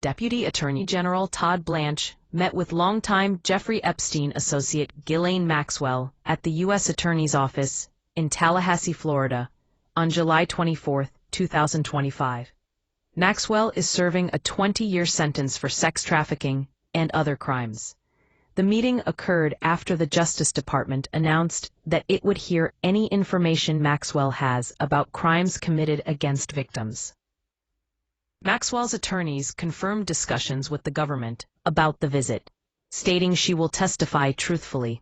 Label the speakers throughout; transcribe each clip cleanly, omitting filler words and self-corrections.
Speaker 1: Deputy Attorney General Todd Blanche met with longtime Jeffrey Epstein associate Ghislaine Maxwell at the U.S. Attorney's Office in Tallahassee, Florida, on July 24, 2025. Maxwell is serving a 20-year sentence for sex trafficking and other crimes. The meeting occurred after the Justice Department announced that it would hear any information Maxwell has about crimes committed against victims. Maxwell's attorneys confirmed discussions with the government about the visit, stating she will testify truthfully.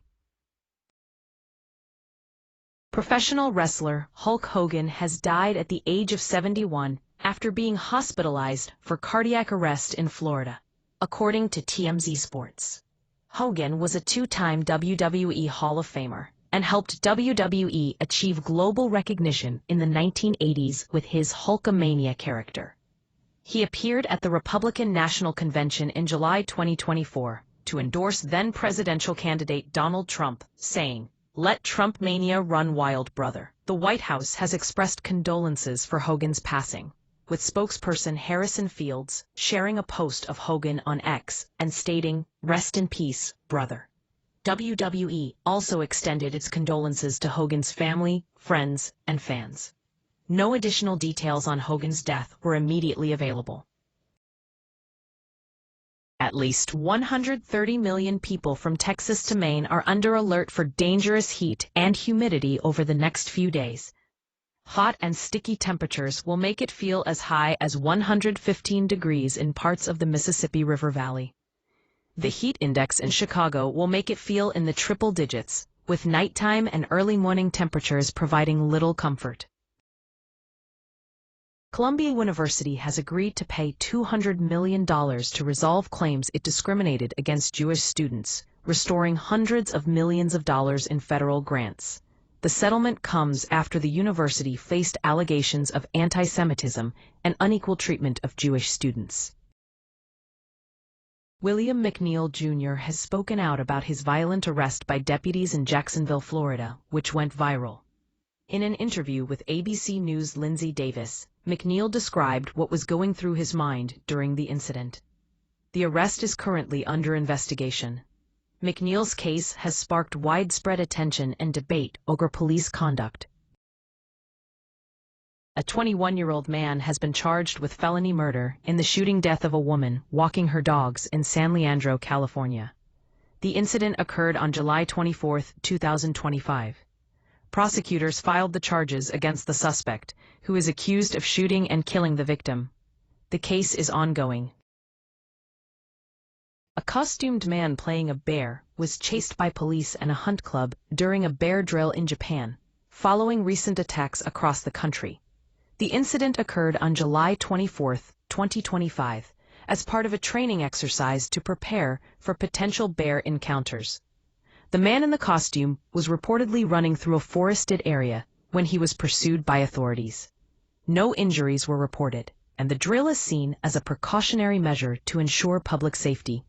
Speaker 1: Professional wrestler Hulk Hogan has died at the age of 71 after being hospitalized for cardiac arrest in Florida, according to TMZ Sports. Hogan was a two-time WWE Hall of Famer and helped WWE achieve global recognition in the 1980s with his Hulkamania character. He appeared at the Republican National Convention in July 2024 to endorse then-presidential candidate Donald Trump, saying, "Let Trump mania run wild, brother." The White House has expressed condolences for Hogan's passing, with spokesperson Harrison Fields sharing a post of Hogan on X and stating, "Rest in peace, brother." WWE also extended its condolences to Hogan's family, friends, and fans. No additional details on Hogan's death were immediately available. At least 130 million people from Texas to Maine are under alert for dangerous heat and humidity over the next few days. Hot and sticky temperatures will make it feel as high as 115 degrees in parts of the Mississippi River Valley. The heat index in Chicago will make it feel in the triple digits, with nighttime and early morning temperatures providing little comfort. Columbia University has agreed to pay $200 million to resolve claims it discriminated against Jewish students, restoring hundreds of millions of dollars in federal grants. The settlement comes after the university faced allegations of anti-Semitism and unequal treatment of Jewish students. William McNeil Jr. has spoken out about his violent arrest by deputies in Jacksonville, Florida, which went viral. In an interview with ABC News' Lindsay Davis, McNeil described what was going through his mind during the incident. The arrest is currently under investigation. McNeil's case has sparked widespread attention and debate over police conduct. A 21-year-old man has been charged with felony murder in the shooting death of a woman walking her dogs in San Leandro, California. The incident occurred on July 24, 2025. Prosecutors filed the charges against the suspect, who is accused of shooting and killing the victim. The case is ongoing. A costumed man playing a bear was chased by police and a hunt club during a bear drill in Japan, following recent attacks across the country. The incident occurred on July 24, 2025, as part of a training exercise to prepare for potential bear encounters. The man in the costume was reportedly running through a forested area when he was pursued by authorities. No injuries were reported, and the drill is seen as a precautionary measure to ensure public safety.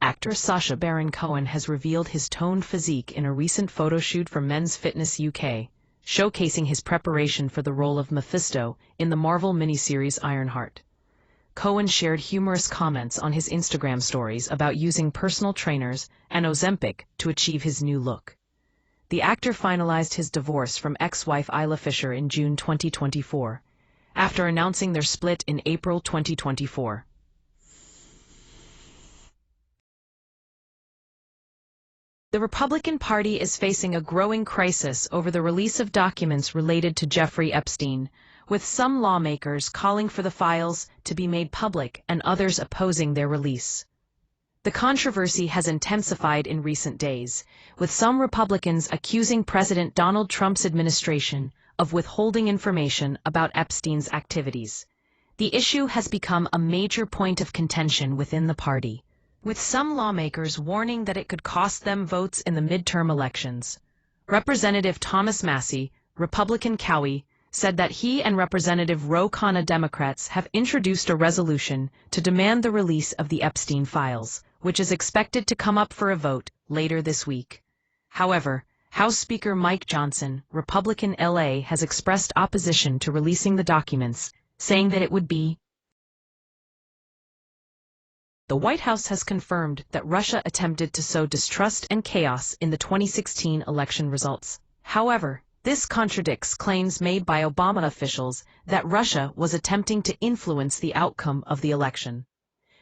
Speaker 1: Actor Sacha Baron Cohen has revealed his toned physique in a recent photo shoot for Men's Fitness UK, showcasing his preparation for the role of Mephisto in the Marvel miniseries Ironheart. Cohen shared humorous comments on his Instagram stories about using personal trainers and Ozempic to achieve his new look. The actor finalized his divorce from ex-wife Isla Fisher in June 2024, after announcing their split in April 2024. The Republican Party is facing a growing crisis over the release of documents related to Jeffrey Epstein, with some lawmakers calling for the files to be made public and others opposing their release. The controversy has intensified in recent days, with some Republicans accusing President Donald Trump's administration of withholding information about Epstein's activities. The issue has become a major point of contention within the party, with some lawmakers warning that it could cost them votes in the midterm elections. Representative Thomas Massie, Republican Cowie, said that he and Representative Ro Khanna Democrats have introduced a resolution to demand the release of the Epstein files, which is expected to come up for a vote later this week. However, House Speaker Mike Johnson, Republican LA, has expressed opposition to releasing the documents, saying that it would be The White House has confirmed that Russia attempted to sow distrust and chaos in the 2016 election results. However, this contradicts claims made by Obama officials that Russia was attempting to influence the outcome of the election.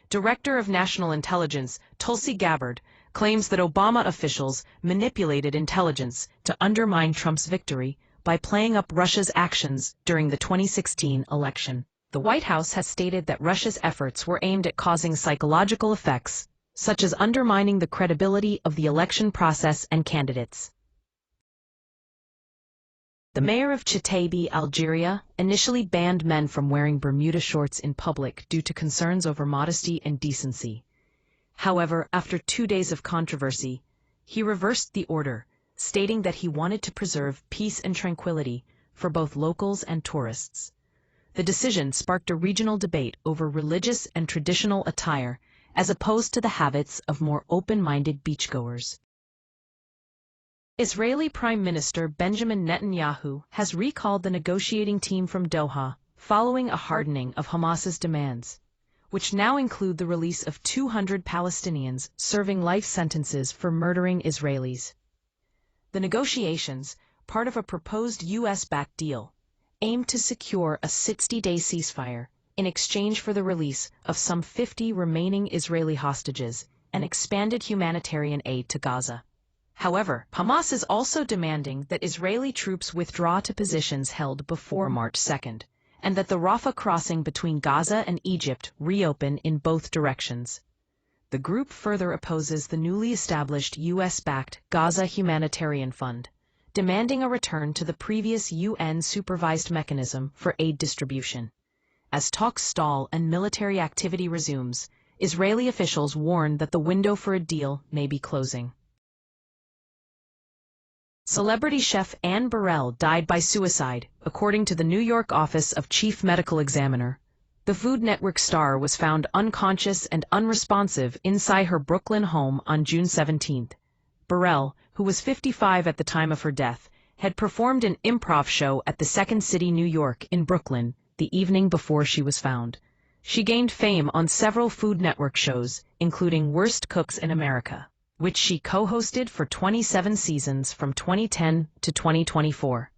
Speaker 1: Director of National Intelligence Tulsi Gabbard claims that Obama officials manipulated intelligence to undermine Trump's victory by playing up Russia's actions during the 2016 election. The White House has stated that Russia's efforts were aimed at causing psychological effects, such as undermining the credibility of the election process and candidates. The mayor of Chitabi, Algeria, initially banned men from wearing Bermuda shorts in public due to concerns over modesty and decency. However, after 2 days of controversy, he reversed the order, stating that he wanted to preserve peace and tranquility for both locals and tourists. The decision sparked a regional debate over religious and traditional attire, as opposed to the habits of more open-minded beachgoers. Israeli Prime Minister Benjamin Netanyahu has recalled the negotiating team from Doha, following a hardening of Hamas's demands, which now include the release of 200 Palestinians serving life sentences for murdering Israelis. The negotiations, part of a proposed U.S.-backed deal, aim to secure a 60-day ceasefire in exchange for the release of some 50 remaining Israeli hostages and expanded humanitarian aid to Gaza. However, Hamas is also demanding that Israeli troops withdraw to positions held before March 2nd, and that the Rafah crossing between Gaza and Egypt reopen in both directions. The group further opposes the newly established U.S.-backed Gaza Humanitarian Fund, demanding a return to the previous UN-supervised mechanism for aid distribution. As talks stall and military activity resumes, Israeli officials warn that the window for a deal may be closing. Celebrity chef Burrell died by suicide, according to the New York Office of Chief Medical Examiner. The Food Network star was found unconscious and unresponsive inside her Brooklyn home on June 17. Burrell, who was 55 at the time of her death, had performed an improv show at the Second City, New York, in Brooklyn, the evening before she was found. She gained fame on several Food Network shows, including Worst Cooks in America, which she co-hosted for 27 seasons from 2010 to 2024.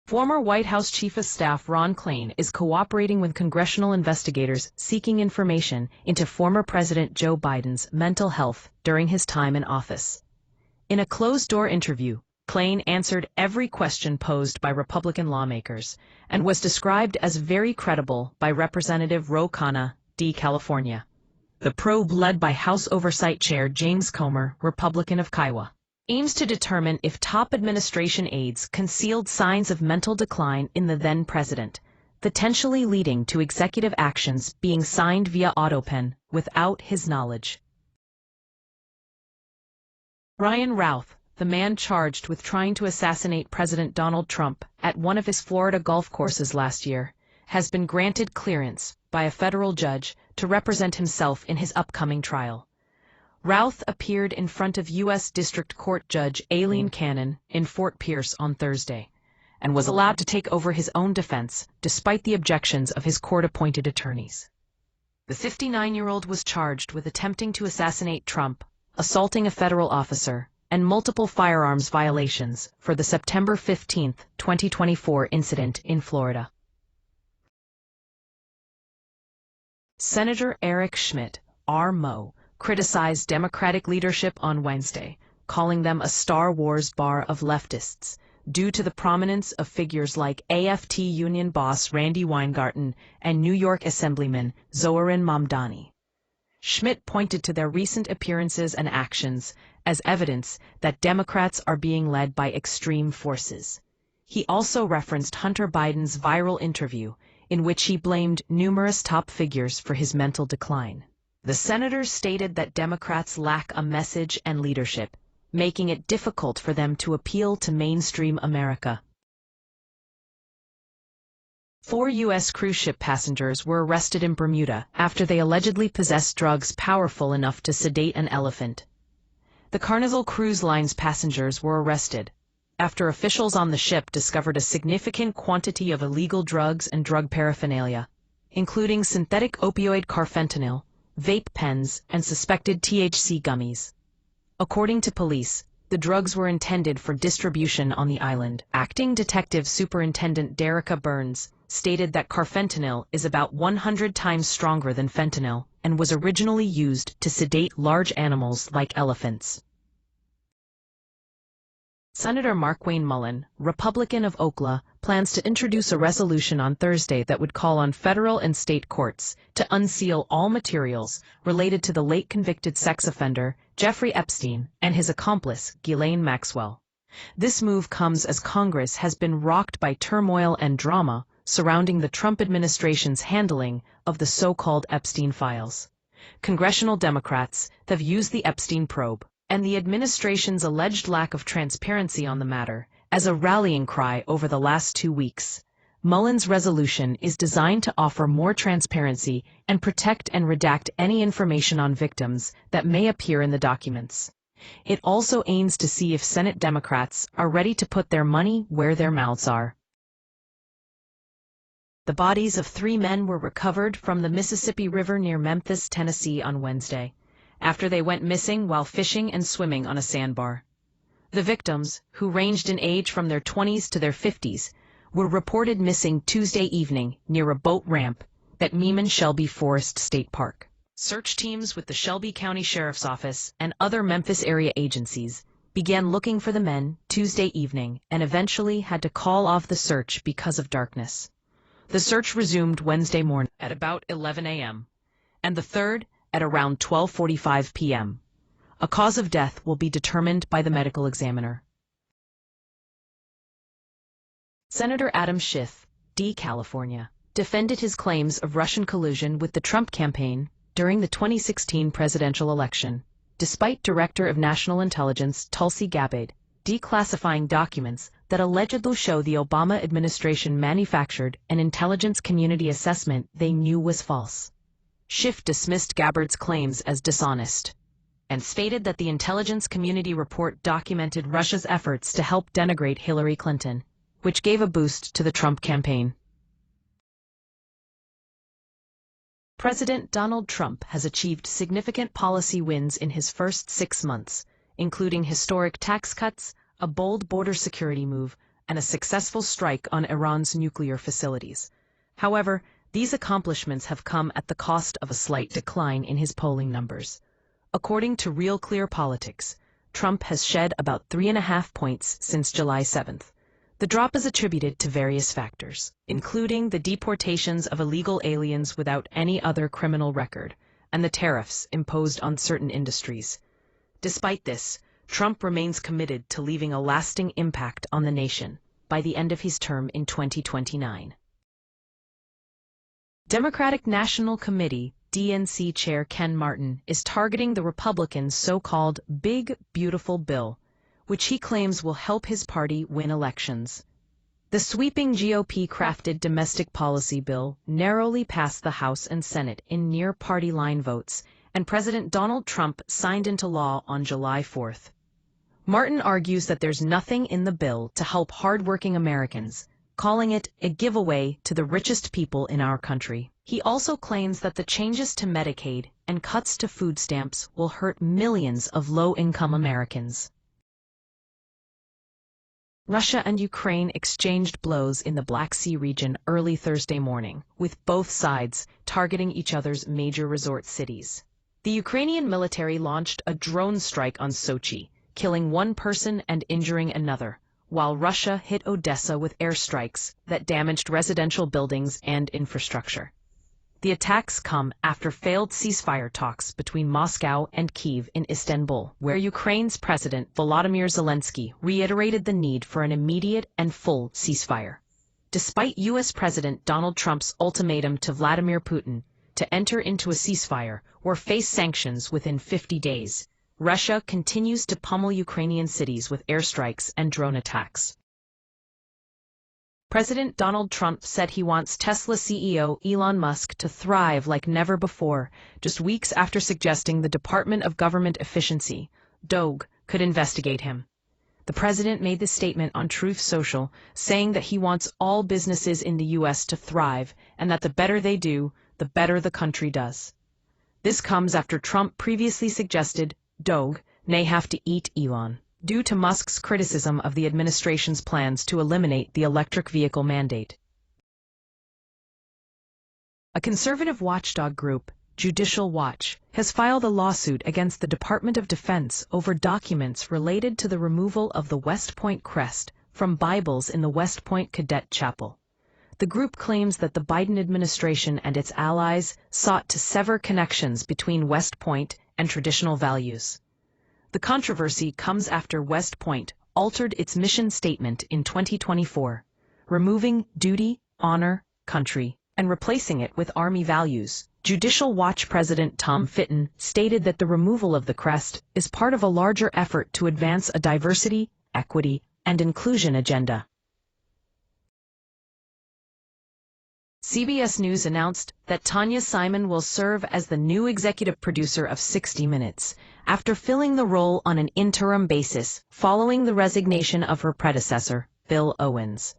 Speaker 1: Former White House Chief of Staff Ron Klain is cooperating with congressional investigators seeking information into former President Joe Biden's mental health during his time in office. In a closed-door interview, Klain answered every question posed by Republican lawmakers and was described as very credible by Representative Ro Khanna, D. California. The probe, led by House Oversight Chair James Comer, Republican of Kiowa, aims to determine if top administration aides concealed signs of mental decline in the then-president, potentially leading to executive actions being signed via autopen without his knowledge. Ryan Routh, the man charged with trying to assassinate President Donald Trump at one of his Florida golf courses last year, has been granted clearance by a federal judge to represent himself in his upcoming trial. Routh appeared in front of U.S. District Court Judge Aileen Cannon in Fort Pierce on Thursday, and was allowed to take over his own defense despite the objections of his court-appointed attorneys. The 59-year-old was charged with attempting to assassinate Trump, assaulting a federal officer, and multiple firearms violations for the September 15, 2024 incident in Florida. Senator Eric Schmitt, R-Mo, criticized Democratic leadership on Wednesday, calling them a Star Wars bar of leftists, due to the prominence of figures like AFT union boss Randy Weingarten and New York Assemblyman Zoharan Mamdani. Schmitt pointed to their recent appearances and actions as evidence that Democrats are being led by extreme forces. He also referenced Hunter Biden's viral interview, in which he blamed numerous top figures for his mental decline. The senator stated that Democrats lack a message and leadership, making it difficult for them to appeal to mainstream America. 4 U.S. cruise ship passengers were arrested in Bermuda after they allegedly possessed drugs powerful enough to sedate an elephant. The Carnival Cruise Line's passengers were arrested after officials on the ship discovered a significant quantity of illegal drugs and drug paraphernalia. including synthetic opioid carfentanil, vape pens, and suspected THC gummies. According to police, the drugs were intended for distribution on the island. Acting Detective Superintendent Derica Burns stated that carfentanil is about 100 times stronger than fentanyl and was originally used to sedate large animals like elephants. Senator Markwayne Mullin, Republican of Oklahoma, plans to introduce a resolution on Thursday that would call on federal and state courts to unseal all materials related to the late convicted sex offender Jeffrey Epstein and his accomplice Ghislaine Maxwell. This move comes as Congress has been rocked by turmoil and drama surrounding the Trump administration's handling of the so-called Epstein files. Congressional Democrats have used the Epstein probe and the administration's alleged lack of transparency on the matter as a rallying cry over the last 2 weeks. Mullin's resolution is designed to offer more transparency and protect and redact any information on victims that may appear in the documents. It also aims to see if Senate Democrats are ready to put their money where their mouths are. The bodies of 3 men were recovered from the Mississippi River near Memphis, Tennessee on Wednesday, after they went missing while fishing and swimming on a sandbar. The victims, who ranged in age from their 20s to their 50s, were reported missing Tuesday evening near a boat ramp at Meeman-Shelby Forest State Park. Search teams with the Shelby County Sheriff's Office and other Memphis area agencies began looking for the men Tuesday evening and eventually had to call off the search because of darkness. The search resumed Wednesday morning at about 11 a.m., and the third at around 12:45 p.m. A cause of death will be determined by the medical examiner. Senator Adam Schiff, D. California, defended his claims of Russian collusion with the Trump campaign during the 2016 presidential election, despite Director of National Intelligence Tulsi Gabbard declassifying documents that allegedly show the Obama administration manufactured an intelligence community assessment they knew was false. Schiff dismissed Gabbard's claims as dishonest and stated that the intelligence community report documented Russia's efforts to help denigrate Hillary Clinton, which gave a boost to the Trump campaign. President Donald Trump has achieved significant policy wins in his first 6 months, including historic tax cuts, a bold border security move, and a successful strike on Iran's nuclear facilities. However, these accomplishments have come at the cost of a slight decline in his polling numbers. According to Real Clear Politics, Trump has shed about 3.5 points since July 7th. The drop is attributed to various factors, including the deportations of illegal aliens without any other criminal record, and the tariffs imposed on certain industries. Despite this, Trump remains committed to leaving a lasting impact on the nation by the end of his term in 2029. Democratic National Committee DNC Chair Ken Martin is targeting the Republicans' so-called Big Beautiful Bill, which he claims will help his party win elections. The sweeping GOP-crafted domestic policy bill narrowly passed the House and Senate in near-party line votes, and President Donald Trump signed into law on July 4th. Martin argues that there's nothing in the bill to help hardworking Americans, calling it a giveaway to the richest people in our country. He also claims that the changes to Medicaid and cuts to food stamps will hurt millions of low-income Americans. Russia and Ukraine exchanged blows in the Black Sea region early Thursday morning, with both sides targeting each other's major resort cities. The Ukrainian military launched a drone strike on Sochi, killing 1 person and injuring another, while Russia hit Odessa with airstrikes that damaged residential buildings and infrastructure. The attacks come after failed ceasefire talks between Moscow and Kyiv in Istanbul, where Ukraine's President Volodymyr Zelensky reiterated the need for an immediate and full ceasefire. Despite U.S. President Donald Trump's ultimatum to Vladimir Putin to enter into a ceasefire or face sanctions within 50 days, Russia continues to pummel Ukrainian cities with airstrikes and drone attacks. President Donald Trump said he wants Tesla CEO Elon Musk to thrive like never before, just weeks after suggesting the Department of Government Efficiency, DOGE, could investigate him. The president made this statement on Truth Social, saying that he wants all businesses in the U.S. to thrive and that the better they do, the better the country does. This comes after Trump previously suggested Doge may have to eat Elon, due to Musk's criticism of the administration's plans to eliminate the electric vehicle mandate. A conservative watchdog group, Judicial Watch, has filed a lawsuit against the Department of Defense over documents related to the removal of the West Point crest from Bibles in the West Point Cadet Chapel. The group claims that the Biden administration and its allies sought to sever connections between West Point and traditional values. The controversy comes after West Point altered its mission statement in 2024, removing duty, honor, country, and replacing it with Army values. Judicial Watch President Tom Fitton stated that the removal of the crest is part of a larger effort to advance a diversity, equity, and inclusion agenda. CBS News announced that Tanya Simon will serve as the new executive producer of 60 Minutes, after filling the role on an interim basis following the resignation of her predecessor, Bill Owens.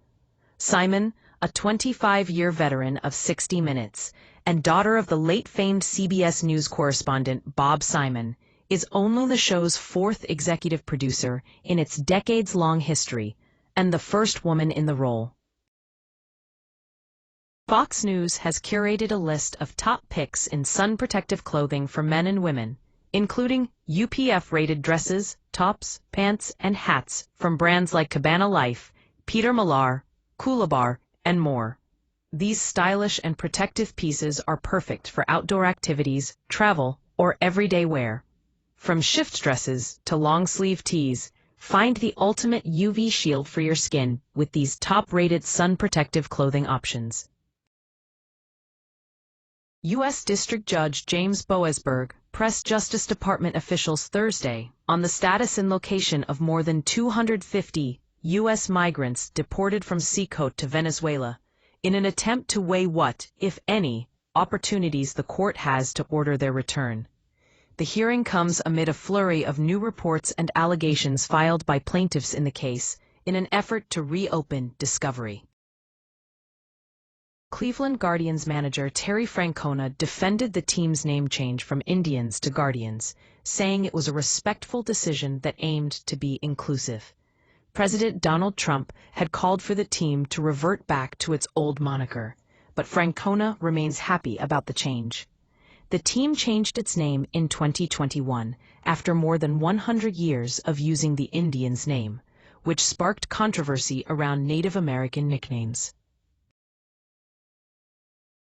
Speaker 1: Simon, a 25-year veteran of 60 Minutes, and daughter of the late famed CBS News correspondent Bob Simon, is only the show's fourth executive producer in its decades-long history, and the first woman in the role. Fox News has curated a list of top picks in sun protective clothing for men and women, including UPF-rated dresses, tops, pants, and hats from brands like Cabana Life, Peter Millar, Coolabar, and more. These stylish and protective pieces are perfect for outdoor activities, travel, or everyday wear. From shift dresses to long-sleeve tees, find the ultimate UV shield for your skin with these top-rated sun protective clothing options. U.S. District Judge James Boasberg pressed Justice Department officials Thursday on the status and location of more than 250 U.S. migrants deported from Seacoast to Venezuela, in an attempt to weigh what, if any, opportunities the court has to order their return. The hearing comes amid a flurry of new reports and allegations filed by plaintiffs in the case in an effort to reopen discovery. Cleveland Guardians manager Terry Francona defended the team's name change from Indians to Guardians, saying it was a respectful decision that aimed to be inclusive. President Donald Trump had called for the team to revert back to its old moniker, but Francona remains happy about the change. The team changed its name in 2021 after more than 100 years of using the Indians' name, which sparked controversy around Native American nicknames.